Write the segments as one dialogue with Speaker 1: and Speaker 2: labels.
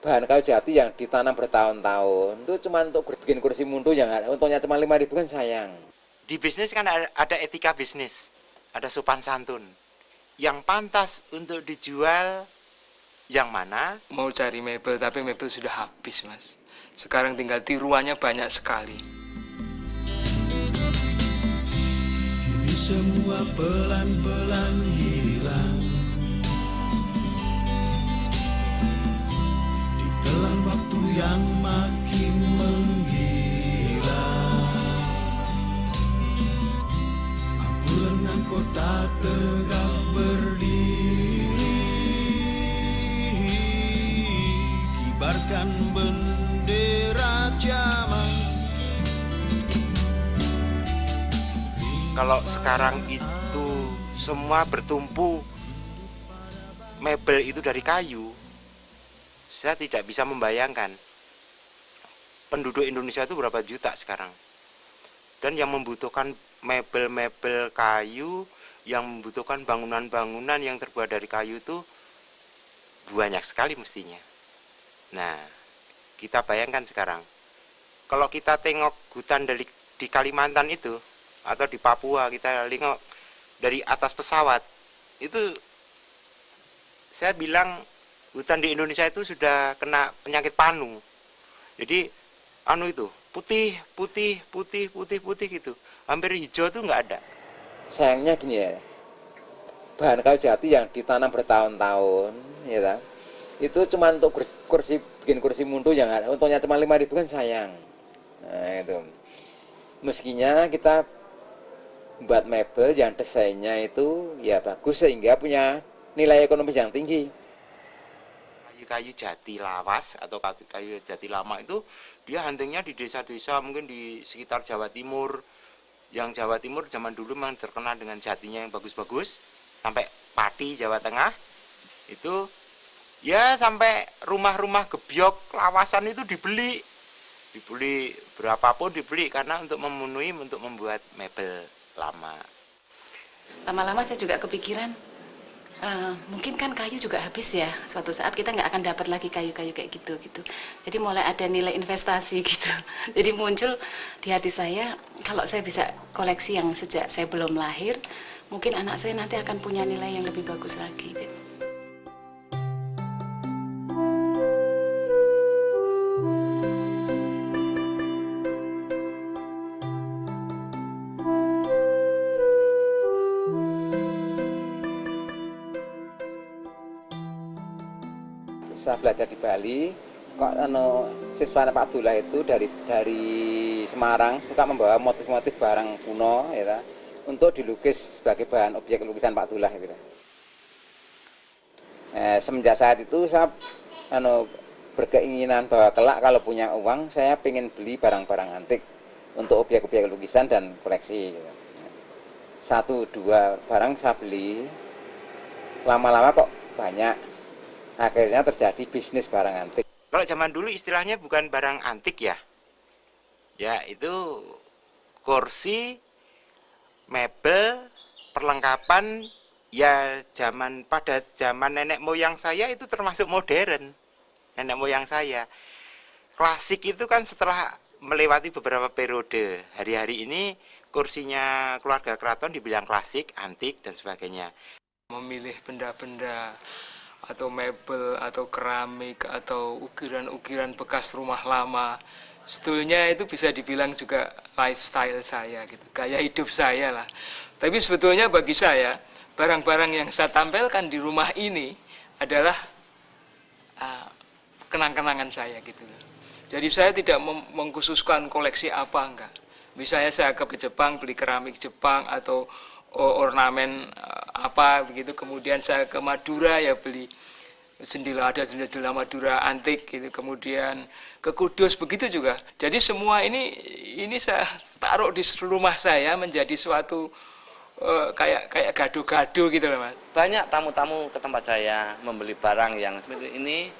Speaker 1: bahan kayu jati yang ditanam bertahun-tahun itu cuma untuk bikin kursi mundu yang untungnya cuma 5.000 kan sayang.
Speaker 2: Di bisnis kan ada etika bisnis, ada sopan santun. Yang pantas untuk dijual yang mana?
Speaker 3: Mau cari mebel tapi mebel sudah habis, Mas. Sekarang tinggal tiruannya banyak sekali.
Speaker 4: Kini semua pelan-pelan hilang, ditelan waktu yang makin menggila. Aku lengan kota tegak berdiri, kibarkan bendera zaman.
Speaker 2: Kalau sekarang itu semua bertumpu mebel itu dari kayu, saya tidak bisa membayangkan penduduk Indonesia itu berapa juta sekarang. Dan yang membutuhkan mebel-mebel kayu, yang membutuhkan bangunan-bangunan yang terbuat dari kayu itu banyak sekali mestinya. Nah, kita bayangkan sekarang, kalau kita tengok hutan di Kalimantan itu, atau di Papua, kita lihat dari atas pesawat, itu saya bilang hutan di Indonesia itu sudah kena penyakit panu. Jadi itu putih gitu, hampir hijau tuh nggak ada.
Speaker 1: Sayangnya gini ya, bahan kayu jati yang ditanam bertahun-tahun ya kan, itu cuma untuk bikin kursi mundu yang untungnya cuma 5.000 kan sayang. Nah itu meskinya kita buat mebel yang desainnya itu ya bagus sehingga punya nilai ekonomis yang tinggi.
Speaker 2: Kayu jati lawas atau kayu jati lama itu dia huntingnya di desa-desa, mungkin di sekitar Jawa Timur. Yang Jawa Timur zaman dulu memang terkenal dengan jatinya yang bagus-bagus, sampai Pati Jawa Tengah itu ya sampai rumah-rumah gebyok lawasan itu dibeli berapapun dibeli karena untuk memenuhi untuk membuat mebel lama.
Speaker 5: Lama-lama saya juga kepikiran, mungkin kan kayu juga habis ya. Suatu saat kita nggak akan dapat lagi kayu-kayu kayak gitu. Jadi mulai ada nilai investasi gitu. Jadi muncul di hati saya, kalau saya bisa koleksi yang sejak saya belum lahir, mungkin anak saya nanti akan punya nilai yang lebih bagus lagi.
Speaker 1: Saya belajar di Bali, kok siswa Pak Dullah itu dari Semarang suka membawa motif-motif barang kuno ya, untuk dilukis sebagai bahan objek lukisan Pak Dullah gitu. Semenjak saat itu saya berkeinginan bahwa kelak kalau punya uang saya pengen beli barang-barang antik untuk objek-objek lukisan dan koleksi gitu. 1-2 barang saya beli, lama-lama kok banyak. Akhirnya terjadi bisnis barang antik.
Speaker 2: Kalau zaman dulu istilahnya bukan barang antik ya. Ya itu kursi, mebel, perlengkapan ya pada zaman nenek moyang saya itu termasuk modern. Nenek moyang saya. Klasik itu kan setelah melewati beberapa periode. Hari-hari ini kursinya keluarga keraton dibilang klasik, antik dan sebagainya.
Speaker 3: Memilih benda-benda atau mebel atau keramik atau ukiran-ukiran bekas rumah lama, sebetulnya itu bisa dibilang juga lifestyle saya gitu, gaya hidup saya lah. Tapi sebetulnya bagi saya barang-barang yang saya tampilkan di rumah ini adalah kenang-kenangan saya gitu. Jadi saya tidak mengkhususkan koleksi apa enggak. Misalnya saya ke Jepang beli keramik Jepang atau ornamen apa begitu, kemudian saya ke Madura ya beli jendela Madura antik gitu, kemudian ke Kudus begitu juga. Jadi semua ini saya taruh di rumah saya menjadi suatu kayak gado-gado gitu loh Mas.
Speaker 6: Banyak tamu-tamu ke tempat saya membeli barang yang seperti ini,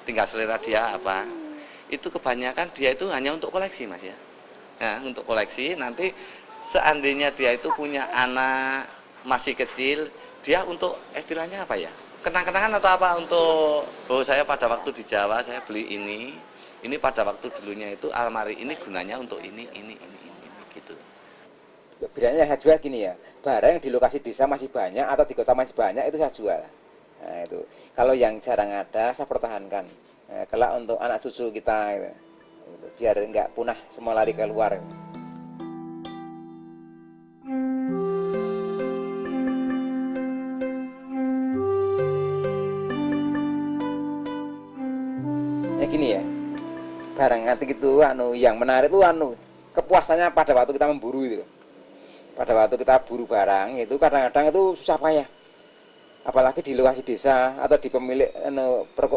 Speaker 6: tinggal selera dia apa. Itu kebanyakan dia itu hanya untuk koleksi Mas ya. Nah, untuk koleksi nanti seandainya dia itu punya anak masih kecil, dia untuk istilahnya apa ya? kenang-kenangan atau apa untuk saya pada waktu di Jawa saya beli ini pada waktu dulunya itu almari ini gunanya untuk ini gitu.
Speaker 1: Bedanya saya jual gini ya, barang yang di lokasi desa masih banyak atau di kota masih banyak itu saya jual. Nah itu, kalau yang jarang ada saya pertahankan. Nah, kelak untuk anak cucu kita gitu, biar nggak punah semua lari keluar. Gini ya, barang antik itu yang menarik itu kepuasannya pada waktu kita memburu itu. Pada waktu kita buru barang itu kadang-kadang itu susah payah. Apalagi di lokasi desa atau di pemilik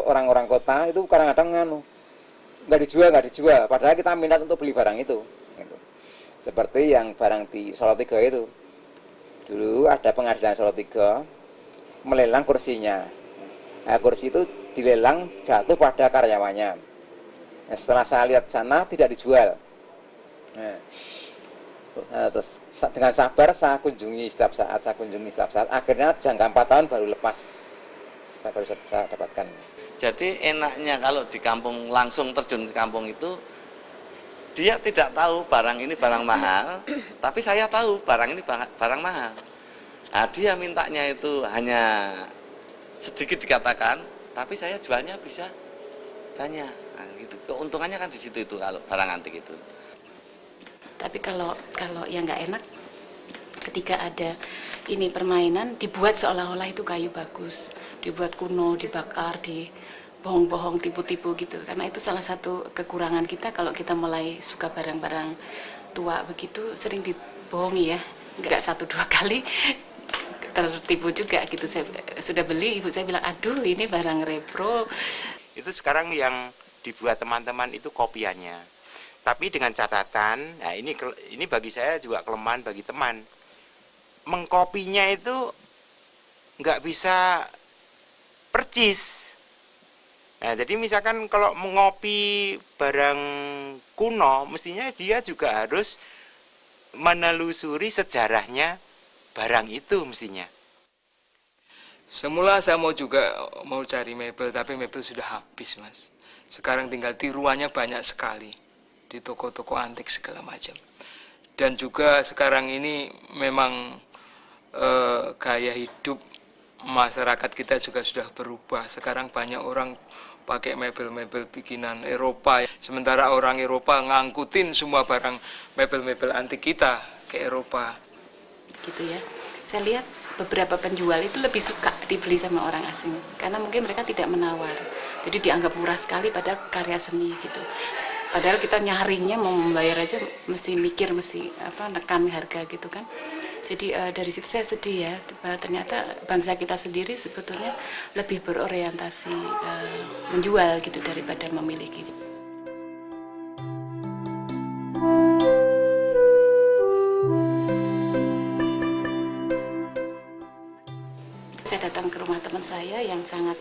Speaker 1: orang-orang kota itu kadang-kadang nggak dijual. Padahal kita minat untuk beli barang itu. Gitu. Seperti yang barang di Salatiga itu. Dulu ada pengadilan Salatiga melelang kursinya. Nah, kursi itu dilelang jatuh pada karyawannya. Nah, setelah saya lihat sana tidak dijual. Nah, terus dengan sabar saya kunjungi setiap saat. Akhirnya jangka 4 tahun baru lepas. Saya baru saya dapatkan.
Speaker 6: Jadi enaknya kalau di kampung langsung terjun ke kampung itu dia tidak tahu barang ini barang mahal, tapi saya tahu barang ini barang mahal. Nah, dia mintanya itu hanya sedikit dikatakan, tapi saya jualnya bisa banyak. Nah, gitu. Keuntungannya kan di situ itu kalau barang antik itu.
Speaker 5: Tapi kalau yang nggak enak, ketika ada ini permainan dibuat seolah-olah itu kayu bagus, dibuat kuno, dibakar, dibohong-bohong, tipu-tipu gitu. Karena itu salah satu kekurangan kita kalau kita mulai suka barang-barang tua begitu, sering dibohongi ya, nggak 1-2 kali. Tertipu juga gitu. Saya sudah beli, ibu saya bilang aduh ini barang repro.
Speaker 2: Itu sekarang yang dibuat teman-teman itu kopiannya, tapi dengan catatan. Nah ini bagi saya juga kelemahan bagi teman, mengkopinya itu nggak bisa percis. Nah jadi misalkan kalau mengopi barang kuno mestinya dia juga harus menelusuri sejarahnya barang itu mestinya.
Speaker 3: Semula saya mau cari mebel, tapi mebel sudah habis, Mas. Sekarang tinggal tiruannya banyak sekali di toko-toko antik segala macam. Dan juga sekarang ini memang gaya hidup masyarakat kita juga sudah berubah. Sekarang banyak orang pakai mebel-mebel bikinan Eropa, sementara orang Eropa ngangkutin semua barang mebel-mebel antik kita ke Eropa.
Speaker 5: Gitu ya. Saya lihat beberapa penjual itu lebih suka dibeli sama orang asing karena mungkin mereka tidak menawar. Jadi dianggap murah sekali padahal karya seni gitu. Padahal kita nyarinya mau membayar aja mesti mikir, mesti nekan harga gitu kan. Jadi dari situ saya sedih ya, ternyata bangsa kita sendiri sebetulnya lebih berorientasi menjual gitu daripada memiliki. Saya datang ke rumah teman saya yang sangat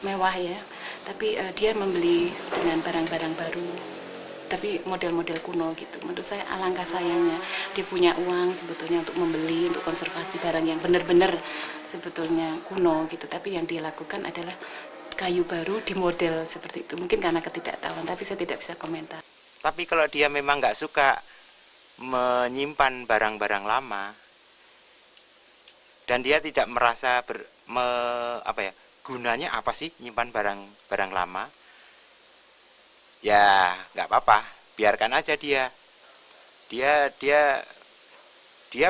Speaker 5: mewah ya, tapi dia membeli dengan barang-barang baru, tapi model-model kuno gitu. Menurut saya alangkah sayangnya dia punya uang sebetulnya untuk membeli, untuk konservasi barang yang benar-benar sebetulnya kuno gitu, tapi yang dia lakukan adalah kayu baru di model seperti itu. Mungkin karena ketidaktahuan, tapi saya tidak bisa komentar.
Speaker 2: Tapi kalau dia memang nggak suka menyimpan barang-barang lama dan dia tidak merasa gunanya apa sih nyimpan barang lama, ya nggak apa-apa, biarkan aja dia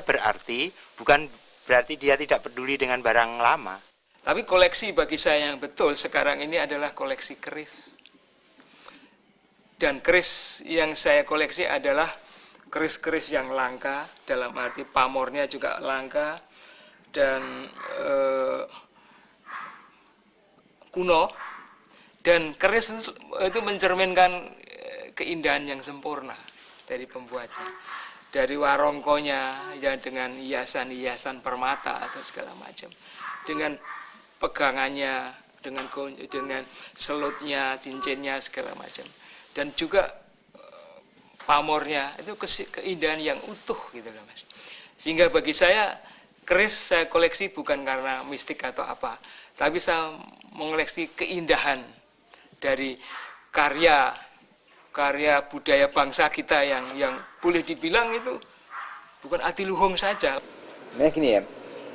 Speaker 2: berarti bukan berarti dia tidak peduli dengan barang lama.
Speaker 3: Tapi koleksi bagi saya yang betul sekarang ini adalah koleksi keris. Dan keris yang saya koleksi adalah keris-keris yang langka, dalam arti pamornya juga langka dan kuno. Dan keris itu mencerminkan keindahan yang sempurna dari pembuatnya. Dari warongkonya ya dengan hiasan-hiasan permata atau segala macam. Dengan pegangannya, dengan selutnya, cincinnya segala macam. Dan juga pamornya itu keindahan yang utuh gitu loh Mas. Sehingga bagi saya keris saya koleksi bukan karena mistik atau apa, tapi saya mengoleksi keindahan dari karya budaya bangsa kita yang boleh dibilang itu bukan adiluhung saja.
Speaker 1: Nah gini ya,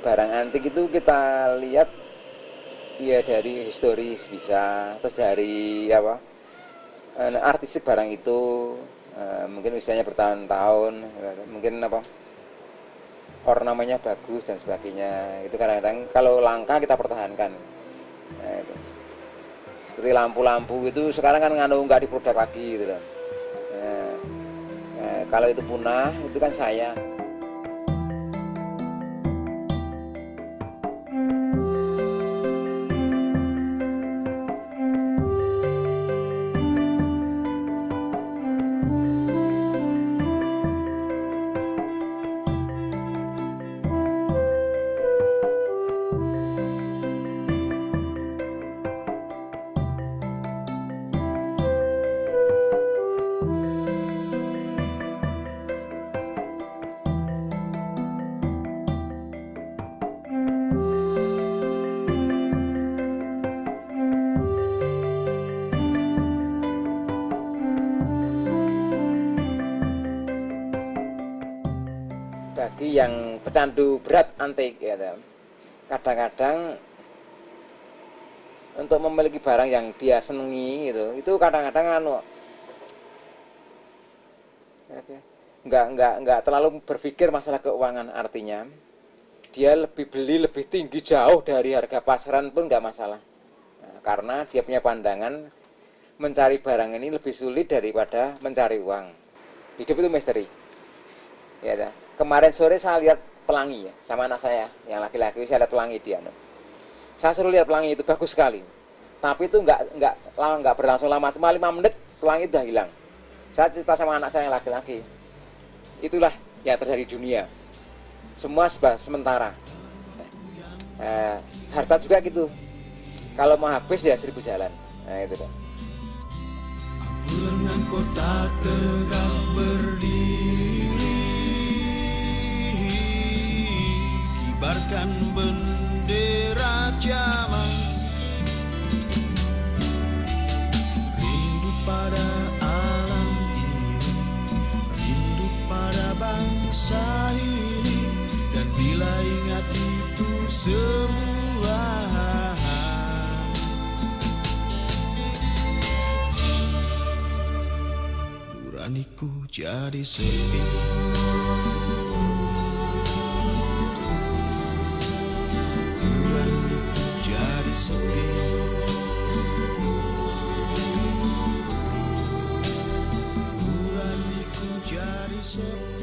Speaker 1: barang antik itu kita lihat ya dari historis bisa, terus dari apa artistik barang itu mungkin usianya bertahun-tahun, mungkin apa ornamennya bagus dan sebagainya. Itu kadang-kadang kalau langka kita pertahankan. Nah, itu. Seperti lampu-lampu itu sekarang kan nggak diproduksi lagi gitu loh. Kalau itu punah itu kan sayang. Bagi yang pecandu berat antik ya, kadang-kadang untuk memiliki barang yang dia senengi itu kadang-kadang nggak terlalu berpikir masalah keuangan, artinya dia beli lebih tinggi jauh dari harga pasaran pun nggak masalah. Nah, karena dia punya pandangan mencari barang ini lebih sulit daripada mencari uang. Hidup itu misteri. Ya, kemarin sore saya lihat pelangi ya, sama anak saya yang laki-laki, saya lihat pelangi dia. Saya suruh lihat pelangi itu bagus sekali, tapi itu nggak berlangsung lama, cuma 5 menit pelangi itu udah hilang. Saya cerita sama anak saya yang laki-laki, itulah yang terjadi di dunia, semua sementara. Harta juga gitu, kalau mau habis ya 1000 jalan. Nah itu kan.
Speaker 4: Aku lengan kota tegak berdiri, kibarkan bendera zaman, rindu pada alam ini, rindu pada bangsa ini, dan bila ingat itu semua, nuraniku jadi sepi. Nuraniku jadi sepi.